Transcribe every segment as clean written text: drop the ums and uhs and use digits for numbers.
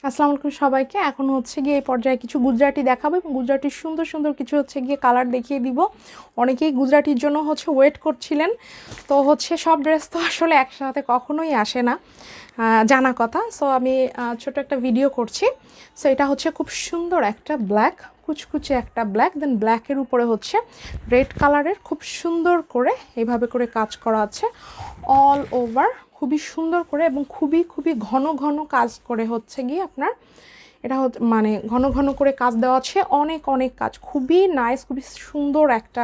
আসসালামু আলাইকুম সবাইকে। এখন হচ্ছে গিয়ে এই পর্যায়ে কিছু গুজরাটি দেখাবো এবং গুজরাটির সুন্দর সুন্দর কিছু হচ্ছে গিয়ে কালার দেখিয়ে দিব। অনেকেই গুজরাটির জন্য হচ্ছে ওয়েট করছিলেন। তো হচ্ছে সব ড্রেস তো আসলে একসাথে কখনোই আসে না, জানা কথা। সো আমি ছোট একটা ভিডিও করছি। সো এটা হচ্ছে খুব সুন্দর একটা ব্ল্যাক, কুচকুচে একটা ব্ল্যাক, দেন ব্ল্যাকের উপরে হচ্ছে রেড কালারের খুব সুন্দর করে এইভাবে করে কাজ করা আছে অল ওভার, খুবই সুন্দর করে এবং খুবই খুবই ঘন ঘন কাজ করে হচ্ছে গিয়ে আপনার এটা মানে ঘন ঘন করে কাজ দেওয়া আছে, অনেক অনেক কাজ, খুবই নাইস, খুবই সুন্দর একটা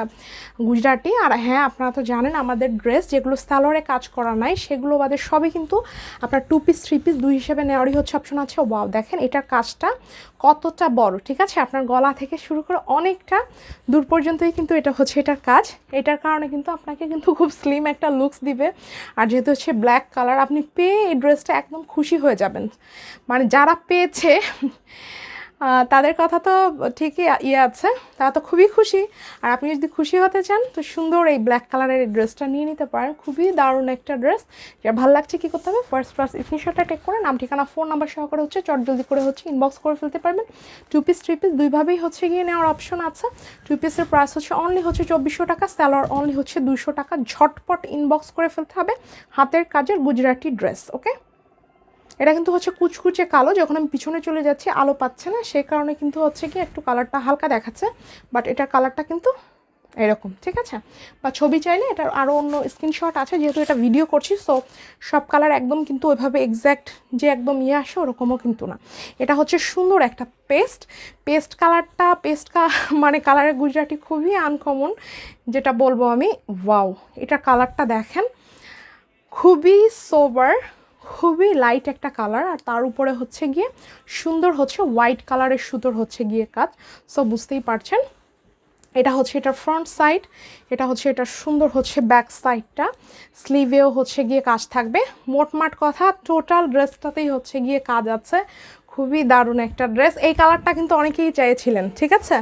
গুজরাটি। আর হ্যাঁ, আপনারা তো জানেন আমাদের ড্রেস যেগুলো সালোয়ারে কাজ করা নাই সেগুলো বাদে সবই কিন্তু আপনার 2 পিস 3 পিস 2 হিসেবে নেওয়ারই হচ্ছে অপশন আছে। ওয়াও, দেখেন এটার কাজটা কতটা বড়, ঠিক আছে? আপনার গলা থেকে শুরু করে অনেকটা দূর পর্যন্তই কিন্তু এটা হচ্ছে এটার কাজ। এটার কারণে কিন্তু আপনাকে কিন্তু খুব স্লিম একটা লুকস দিবে। আর যেহেতু হচ্ছে ব্ল্যাক কালার, আপনি পেয়ে এই ড্রেসটা একদম খুশি হয়ে যাবেন। মানে যারা পেয়েছে তাদের কথা তো ঠিকই আছে, তারা তো খুবই খুশি। আর আপনি যদি খুশি হতে চান তো সুন্দর এই ব্ল্যাক কালারের এই ড্রেসটা নিয়ে নিতে পারেন। খুবই দারুণ একটা ড্রেস, যেটা ভালো লাগছে কী করতে হবে, ফার্স্ট স্ক্রিনশটটা টেক করে নাম ঠিকানা ফোন নাম্বার সহকারে হচ্ছে চটজলদি করে হচ্ছে ইনবক্স করে ফেলতে পারবেন। 2 পিস 3 পিস দুইভাবেই হচ্ছে গিয়ে নেওয়ার অপশন আছে। 2 পিসের প্রাইস হচ্ছে অনলি হচ্ছে 2400 টাকা, সালোয়ার অনলি হচ্ছে 200 টাকা। ঝটপট ইনবক্স করে ফেলতে হবে হাতের কাজের গুজরাটি ড্রেস। ওকে, এটা কিন্তু হচ্ছে কুচকুচে কালো, যখন আমি পিছনে চলে যাচ্ছি আলো পাচ্ছে না, সেই কারণে কিন্তু হচ্ছে কি একটু কালারটা হালকা দেখাচ্ছে, বাট এটার কালারটা কিন্তু এরকম, ঠিক আছে? বা ছবি চাইলে এটার আরও অন্য স্ক্রিনশট আছে, যেহেতু এটা ভিডিও করছি সো সব কালার একদম কিন্তু ওইভাবে এক্স্যাক্ট যে একদম আসে ওরকমও কিন্তু না। এটা হচ্ছে সুন্দর একটা পেস্ট কালারটা, মানে কালারের গুজরাটি খুবই আনকমন, যেটা বলবো আমি। ওয়াও, এটার কালারটা দেখেন, খুবই সোবার, খুবই লাইট একটা কালার। আর তার উপরে হচ্ছে গিয়ে সুন্দর হচ্ছে হোয়াইট কালারের সুতোর হচ্ছে গিয়ে কাজ। সো বুঝতেই পারছেন, এটা হচ্ছে এটার ফ্রন্ট সাইড, এটা হচ্ছে এটার সুন্দর হচ্ছে ব্যাক সাইডটা, স্লিভেও হচ্ছে গিয়ে কাজ থাকবে। মোটমাট কথা টোটাল ড্রেসটাতেই হচ্ছে গিয়ে কাজ আছে। খুবই দারুণ একটা ড্রেস। এই কালারটা কিন্তু অনেকেই চেয়েছিলেন, ঠিক আছে?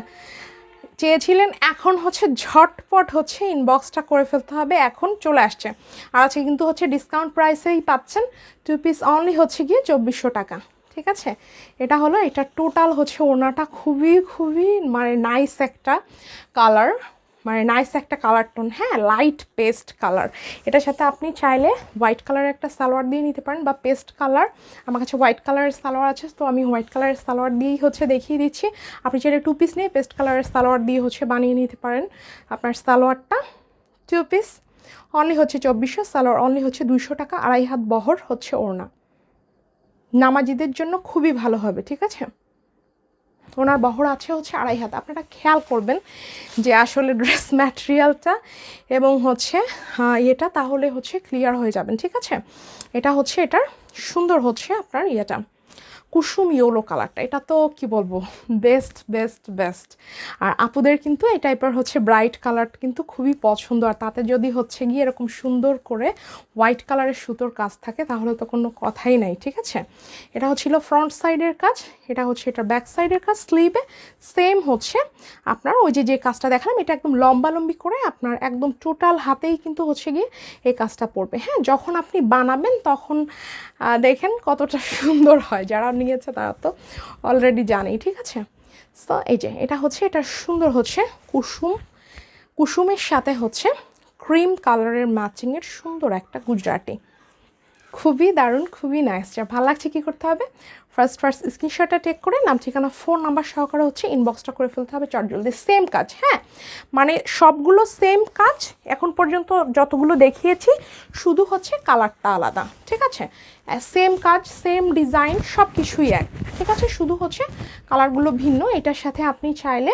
এখন হচ্ছে ঝটপট হচ্ছে ইনবক্সটা করে ফেলতে হবে, এখন চলে আসছে। আর আজকে কিন্তু হচ্ছে ডিসকাউন্ট প্রাইসেই পাচ্ছেন। 2 পিস অনলি হচ্ছে গিয়ে 2400 টাকা, ঠিক আছে? এটা হলো, এটা টোটাল হচ্ছে ওড়নাটা খুবই খুবই মানে নাইস একটা কালার, মানে নাইস একটা কালার টোন, হ্যাঁ, লাইট পেস্ট কালার। এটার সাথে আপনি চাইলে হোয়াইট কালারের একটা সালোয়ার দিয়ে নিতে পারেন, বা পেস্ট কালার, আমার কাছে হোয়াইট কালারের সালোয়ার আছে তো আমি হোয়াইট কালারের সালোয়ার দিয়েই হচ্ছে দেখিয়ে দিচ্ছি। আপনি চাইলে 2 পিস নিয়ে পেস্ট কালারের সালোয়ার দিয়ে হচ্ছে বানিয়ে নিতে পারেন আপনার সালোয়ারটা। 2 পিস অনলি হচ্ছে 2400, সালোয়ার অনলি হচ্ছে 200 টাকা, 2.5 হাত বহর হচ্ছে ওড়না। নামাজিদের জন্য খুবই ভালো হবে, ঠিক আছে? ওনার বহর আছে হচ্ছে 2.5 হাত। আপনারা খেয়াল করবেন যে আসলে ড্রেস ম্যাটেরিয়ালটা এবং হচ্ছে এটা, তাহলে হচ্ছে ক্লিয়ার হয়ে যাবেন, ঠিক আছে? এটা হচ্ছে এটার সুন্দর হচ্ছে আপনার ইয়েটা কুসুম ইয়েলো কালারটা, এটা তো কি বলবো, বেস্ট বেস্ট বেস্ট। আর আপুদের কিন্তু এই টাইপের হচ্ছে ব্রাইট কালার কিন্তু খুবই পছন্দ। আর তাতে যদি হচ্ছে গিয়ে এরকম সুন্দর করে হোয়াইট কালারের সুতোর কাজ থাকে তাহলে তো কোনো কথাই নাই, ঠিক আছে? এটা হচ্ছিল ফ্রন্ট সাইডের কাজ, এটা হচ্ছে এটার ব্যাক সাইডের কাজ। স্লিভে সেম হচ্ছে আপনার ওই যে কাজটা দেখালাম, এটা একদম লম্বালম্বি করে আপনার একদম টোটাল হাতেই কিন্তু হচ্ছে গিয়ে এই কাজটা পড়বে। হ্যাঁ, যখন আপনি বানাবেন তখন দেখেন কতটা সুন্দর হয়, যারা নিয়েছে তারা তো অলরেডি জানেই, ঠিক আছে? সো এই যে এটা হচ্ছে, এটা সুন্দর হচ্ছে কুসুমের সাথে হচ্ছে ক্রিম কালারের ম্যাচিংয়ের সুন্দর একটা গুজরাটি, খুবই দারুণ, খুবই নাইস। যা ভালো লাগছে কী করতে হবে, ফার্স্ট স্ক্রিনশটটা টেক করে নাম ঠিকানা ফোন নাম্বার সহকারে হচ্ছে ইনবক্সটা করে ফেলতে হবে চটজলদি। সেম কাজ, হ্যাঁ, মানে সবগুলো সেম কাজ এখন পর্যন্ত যতগুলো দেখিয়েছি, শুধু হচ্ছে কালারটা আলাদা, ঠিক আছে? সেম কাজ, সেম ডিজাইন, সব কিছুই এক, ঠিক আছে? শুধু হচ্ছে কালারগুলো ভিন্ন। এটার সাথে আপনি চাইলে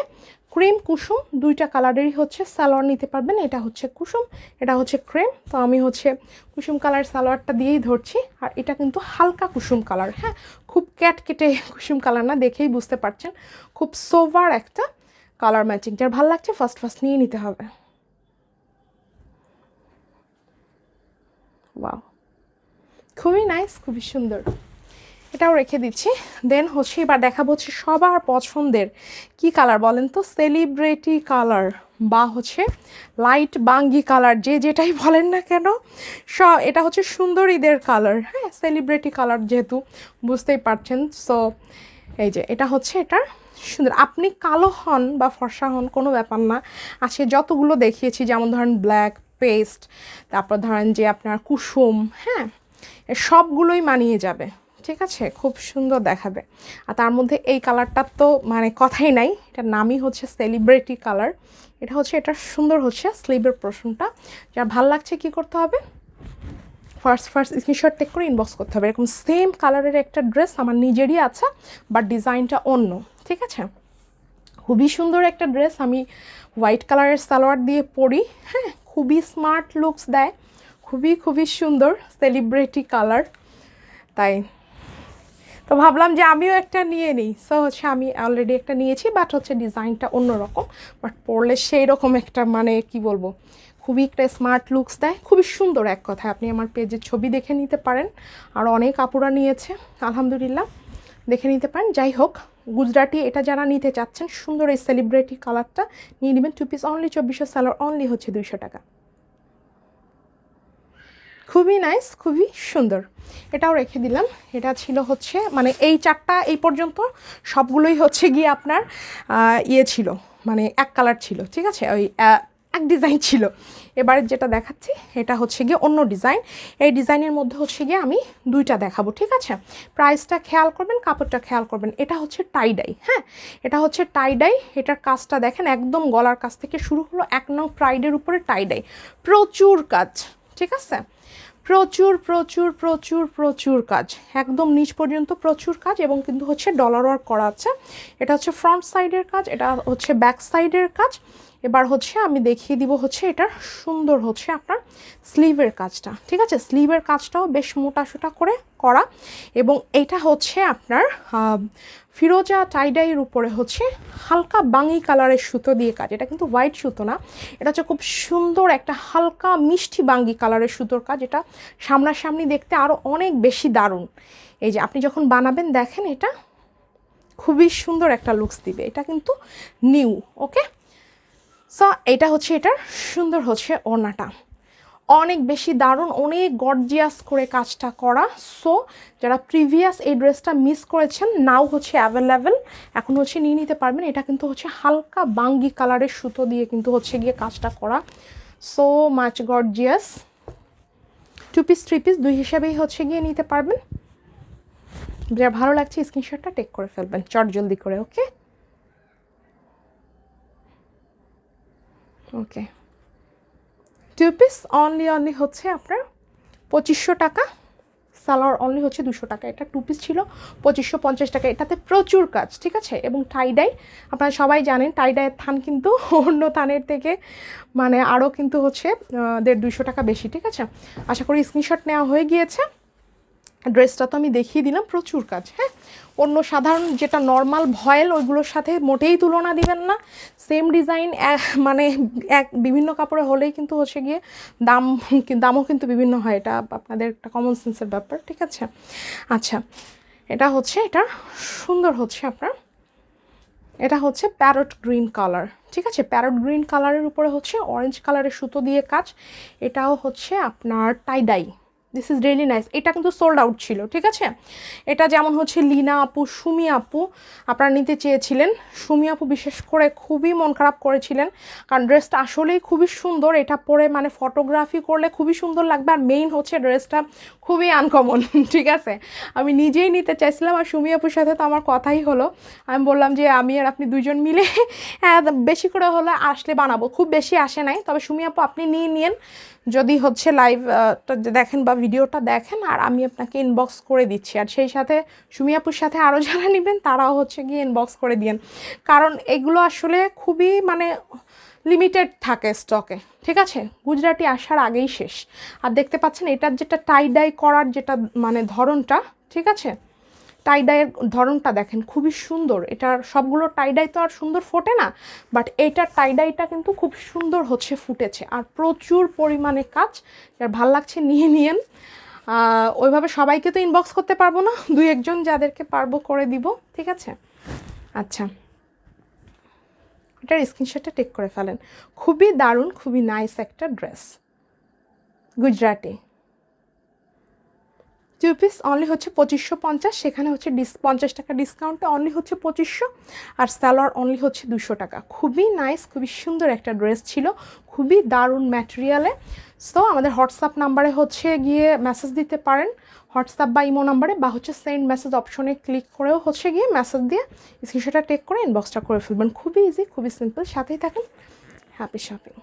ক্রিম কুসুম দুইটা কালারেরই হচ্ছে সালোয়ার নিতে পারবেন। এটা হচ্ছে কুসুম, এটা হচ্ছে ক্রিম। তো আমি হচ্ছে কুসুম কালার সালোয়ারটা দিয়েই ধরছি। আর এটা কিন্তু হালকা কুসুম কালার, হ্যাঁ, খুব কেটে কুসুম কালার না, দেখেই বুঝতে পারছেন খুব সোভার একটা কালার ম্যাচিং। যার ভালো লাগছে ফার্স্ট নিয়ে নিতে হবে। ওয়াও, খুবই নাইস, খুবই সুন্দর। এটাও রেখে দিচ্ছি। দেন হচ্ছে এবার দেখাবো হচ্ছে সবার পছন্দের কি কালার বলেন তো, সেলিব্রিটি কালার। বা হচ্ছে লাইট বাঙ্গি কালার, যে যেটাই বলেন না কেন, এটা হচ্ছে সুন্দরীদের কালার, হ্যাঁ, সেলিব্রিটি কালার যেহেতু, বুঝতেই পারছেন। সো এই যে এটা হচ্ছে এটার সুন্দর। আপনি কালো হন বা ফর্সা হন, কোনো ব্যাপার না। আজকে যতগুলো দেখিয়েছি, যেমন ধরেন ব্ল্যাক পেস্ট, তারপর ধরেন যে আপনার কুসুম, হ্যাঁ, সবগুলোই মানিয়ে যাবে, ঠিক আছে, খুব সুন্দর দেখাবে। আর তার মধ্যে এই কালারটার তো মানে কথাই নাই, এটার নামই হচ্ছে সেলিব্রিটি কালার। এটা হচ্ছে, এটা সুন্দর হচ্ছে স্লিভের পোর্শনটা। যার ভাল লাগছে কি করতে হবে, ফার্স্ট স্ক্রিনশট টেক করে ইনবক্স করতে হবে। এরকম সেম কালারের একটা ড্রেস আমার নিজেরই আছে, বাট ডিজাইনটা অন্য, ঠিক আছে। খুবই সুন্দর একটা ড্রেস, আমি হোয়াইট কালারের সালোয়ার দিয়ে পরি, হ্যাঁ, খুবই স্মার্ট লুকস দেয়, খুবই সুন্দর সেলিব্রিটি কালার। তাই তো ভাবলাম যে আমিও একটা নিয়ে নিই। সো হচ্ছে আমি অলরেডি একটা নিয়েছি, বাট হচ্ছে ডিজাইনটা অন্যরকম, বাট পরলে সেই রকম একটা মানে কি বলবো, খুবই একটা স্মার্ট লুকস দেয়, খুবই সুন্দর। এক কথায় আপনি আমার পেজের ছবি দেখে নিতে পারেন, আর অনেক আপুরা নিয়েছে আলহামদুলিল্লাহ, দেখে নিতে পারেন। যাই হোক, গুজরাটি এটা যারা নিতে চাচ্ছেন সুন্দর এই সেলিব্রিটি কালারটা নিয়ে নেবেন। 2 পিস অনলি 2400, সালোয়ার অনলি হচ্ছে 200 টাকা। খুবই নাইস, খুবই সুন্দর। এটাও রেখে দিলাম। এটা ছিল হচ্ছে মানে এই চারটা এই পর্যন্ত সবগুলোই হচ্ছে গিয়ে আপনার ইয়ে ছিল, মানে এক কালার ছিল, ঠিক আছে, ওই এক ডিজাইন ছিল। এবারে যেটা দেখাচ্ছি এটা হচ্ছে গিয়ে অন্য ডিজাইন। এই ডিজাইনের মধ্যে হচ্ছে গিয়ে আমি দুইটা দেখাবো, ঠিক আছে। প্রাইসটা খেয়াল করবেন, কাপড়টা খেয়াল করবেন। এটা হচ্ছে টাইডাই, হ্যাঁ, এটা হচ্ছে টাইডাই। এটার কাজটা দেখেন, একদম গলার কাছ থেকে শুরু হলো, 1 নং প্রাইডের উপরে টাইডাই, প্রচুর কাজ, ঠিক আছে, প্রচুর কাজ, একদম নিচ পর্যন্ত প্রচুর কাজ, এবং কিন্তু হচ্ছে ডলার ওয়ার্ক করা আছে। এটা হচ্ছে ফ্রন্ট সাইডের কাজ, এটা হচ্ছে ব্যাক সাইডের কাজ। এবার হচ্ছে আমি দেখিয়ে দিব হচ্ছে এটার সুন্দর হচ্ছে আপনার স্লিভের কাজটা, ঠিক আছে। স্লিভের কাজটাও বেশ মোটাসোটা করে করা, এবং এটা হচ্ছে আপনার ফিরোজা টাইডাইয়ের উপরে হচ্ছে হালকা বাঙ্গি কালারের সুতো দিয়ে কাজ। এটা কিন্তু হোয়াইট সুতো না, এটা হচ্ছে খুব সুন্দর একটা হালকা মিষ্টি বাঙ্গি কালারের সুতোর কাজ। এটা সামনাসামনি দেখতে আরও অনেক বেশি দারুণ। এই যে আপনি যখন বানাবেন দেখেন, এটা খুবই সুন্দর একটা লুকস দিবে। এটা কিন্তু নিউ, ওকে। সো এটা হচ্ছে এটার সুন্দর হচ্ছে ওড়নাটা, অনেক বেশি দারুণ, অনেক গর্জিয়াস করে কাজটা করা। সো যারা প্রিভিয়াস এই ড্রেসটা মিস করেছেন, নাও হচ্ছে অ্যাভেলেবেল, এখন হচ্ছে নিয়ে নিতে পারবেন। এটা কিন্তু হচ্ছে হালকা বাঙ্গি কালারের সুতো দিয়ে কিন্তু হচ্ছে গিয়ে কাজটা করা, so much gorgeous. 2 piece 3 piece দুই হিসাবেই হচ্ছে গিয়ে নিতে পারবেন। যা ভালো লাগছে স্ক্রিনশটটা টেক করে ফেলবেন চট জলদি করে, ওকে ওকে। 2 পিস অনলি হচ্ছে আপনার 2500 টাকা, সালোয়ার অনলি হচ্ছে 200 টাকা। এটা 2 পিস ছিল 2550 টাকা। এটাতে প্রচুর কাজ, ঠিক আছে, এবং টাইডাই। আপনারা সবাই জানেন টাইডাইয়ের থান কিন্তু অন্য থানের থেকে মানে আরও কিন্তু হচ্ছে 150-200 টাকা বেশি, ঠিক আছে। আশা করি স্ক্রিনশট নেওয়া হয়ে গিয়েছে। ড্রেসটা তো আমি দেখিয়ে দিলাম, প্রচুর কাজ, হ্যাঁ। অন্য সাধারণ যেটা নর্মাল ভয়েল ওইগুলোর সাথে মোটেই তুলনা দিবেন না। সেম ডিজাইন মানে বিভিন্ন কাপড়ে হলেই কিন্তু হচ্ছে গিয়ে দামও কিন্তু বিভিন্ন হয়, এটা আপনাদের একটা কমন সেন্সের ব্যাপার, ঠিক আছে। আচ্ছা, এটা হচ্ছে এটা সুন্দর হচ্ছে আপনার, এটা হচ্ছে প্যারট গ্রিন কালার, ঠিক আছে। প্যারট গ্রিন কালারের উপরে হচ্ছে অরেঞ্জ কালারের সুতো দিয়ে কাজ। এটাও হচ্ছে আপনার tie-dye. This is really nice. এটা কিন্তু সোল্ড আউট ছিল, ঠিক আছে। এটা যেমন হচ্ছে লিনা আপু, সুমি আপু আপনারা নিতে চেয়েছিলেন। সুমি আপু বিশেষ করে খুবই মন খারাপ করেছিলেন, কারণ ড্রেসটা আসলেই খুবই সুন্দর। এটা পরে মানে ফটোগ্রাফি করলে খুবই সুন্দর লাগবে, আর মেইন হচ্ছে ড্রেসটা খুবই আনকমন, ঠিক আছে। আমি নিজেই নিতে চাইছিলাম, আর সুমি আপুর সাথে তো আমার কথাই হলো। আমি বললাম যে আমি আর আপনি দুজন মিলে বেশি করে হলে আসলে বানাবো, খুব বেশি আসে নাই। তবে সুমি আপু আপনি নিয়ে নিন, যদি হচ্ছে লাইভটা দেখেন বা ভিডিওটা দেখেন, আর আমি আপনাকে ইনবক্স করে দিচ্ছি। আর সেই সাথে সুমি আপুর সাথে আরও যারা নেবেন তারাও হচ্ছে গিয়ে ইনবক্স করে দিন, কারণ এগুলো আসলে খুবই মানে লিমিটেড থাকে স্টকে, ঠিক আছে। গুজরাটি আসার আগেই শেষ। আর দেখতে পাচ্ছেন এটার যেটা টাইডাই করার যেটা মানে ধরনটা, ঠিক আছে, টাইডাইয়ের ধরনটা দেখেন খুবই সুন্দর। এটার সবগুলো টাইডাই তো আর সুন্দর ফোটে না, বাট এইটার টাইডাইটা কিন্তু খুব সুন্দর হচ্ছে ফুটেছে, আর প্রচুর পরিমাণে কাজ। যার ভাল লাগছে নিয়ে নিয়েন। ওইভাবে সবাইকে তো ইনবক্স করতে পারবো না, 2-1 জন যাদেরকে পারবো করে দিব, ঠিক আছে। আচ্ছা, এটার স্ক্রিনশটটা টেক করে ফেলেন। খুবই দারুণ, খুবই নাইস একটা ড্রেস, গুজরাটি। 2 পিস অনলি হচ্ছে 2550, সেখানে হচ্ছে 50 টাকা ডিসকাউন্টে অনলি হচ্ছে 2500, আর সালোয়ার অনলি হচ্ছে 200 টাকা। খুবই নাইস, খুবই সুন্দর একটা ড্রেস ছিল, খুবই দারুণ ম্যাটেরিয়ালে। সো আমাদের হোয়াটসঅ্যাপ নাম্বারে হচ্ছে গিয়ে মেসেজ দিতে পারেন, হোয়াটসঅ্যাপ বা ইমো নাম্বারে, বা হচ্ছে সেন্ড মেসেজ অপশনে ক্লিক করেও হচ্ছে গিয়ে মেসেজ দিয়ে স্ক্রিনশটটা টেক করে ইনবক্সটা করে ফেলবেন। খুবই ইজি, খুবই সিম্পল। সাথেই থাকেন, হ্যাপি শপিং।